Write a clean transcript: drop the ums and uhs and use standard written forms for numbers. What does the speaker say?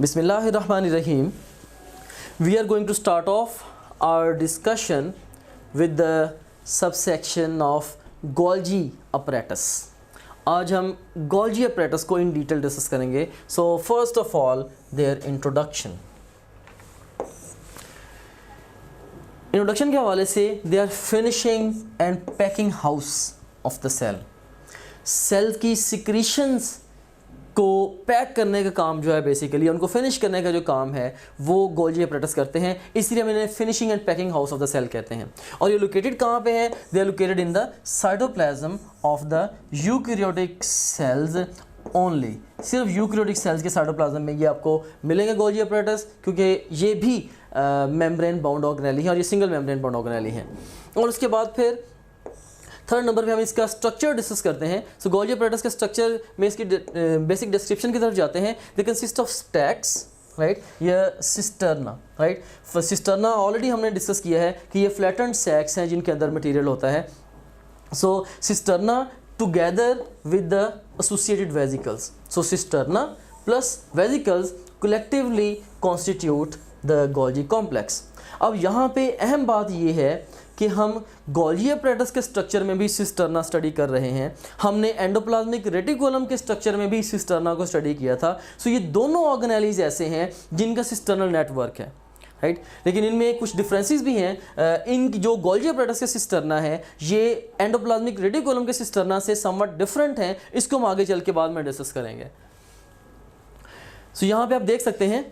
Bismillahirrahmanirrahim. We are going to start off our discussion with the subsection of Golgi apparatus. आज हम Golgi apparatus को in detail discuss करेंगे. So first of all, their introduction. Introduction के हवाले से they are finishing and packing house of the cell. Cell की secretions को pack करने का काम जो है बेसिकली उनको फिनिश करने का जो काम है वो गोल्जी अपैरेटस करते हैं, इसलिए हम इन्हें finishing and packing house of the cell कहते हैं. और ये लोकेटेड कहाँ पे है? They are located in the cytoplasm of the eukaryotic cells only. सिर्फ यूकैरियोटिक सेल्स के साइटोप्लाज्म में ये आपको मिलेंगे गोल्जी अपैरेटस, क्योंकि ये भी मेम्ब्रेन बाउंड ऑर्गेनेली है और ये सिंगल मेम्ब्रेन बाउंड ऑर्गेनेली है. और उसके बाद फिर थर्ड नंबर पे हम इसका स्ट्रक्चर डिस्कस करते हैं. सो गोल्जी अपैरेटस के स्ट्रक्चर में इसकी बेसिक डिस्क्रिप्शन की तरफ जाते हैं. They consist of stacks, right, या सिस्टर्ना, राइट. सिस्टर्ना ऑलरेडी हमने डिस्कस किया है कि ये फ्लैटेंड सैक्स हैं जिनके अंदर मटेरियल होता है. So cisterna together with the associated vesicles. So cisterna plus vesicles collectively constitute the Golgi complex. अब यहाँ पे अहम बात ये है कि हम गोल्जी अपैरेटस के स्ट्रक्चर में भी सिस्टर्ना स्टडी कर रहे हैं. हमने एंडोप्लाज्मिक रेटिकुलम के स्ट्रक्चर में भी सिस्टर्ना को स्टडी किया था. सो ये दोनों ऑर्गेनेलीज ऐसे हैं जिनका सिस्टर्नल नेटवर्क है, राइट. लेकिन इनमें कुछ डिफरेंसेस भी हैं. इन जो गोल्जी अपैरेटस के सिस्टर्ना है ये एंडोप्लाज्मिक रेटिकुलम के सिस्टर्ना से समवट डिफरेंट हैं. इसको हम आगे चल के बाद में डिस्कस करेंगे. सो यहाँ पे आप देख सकते हैं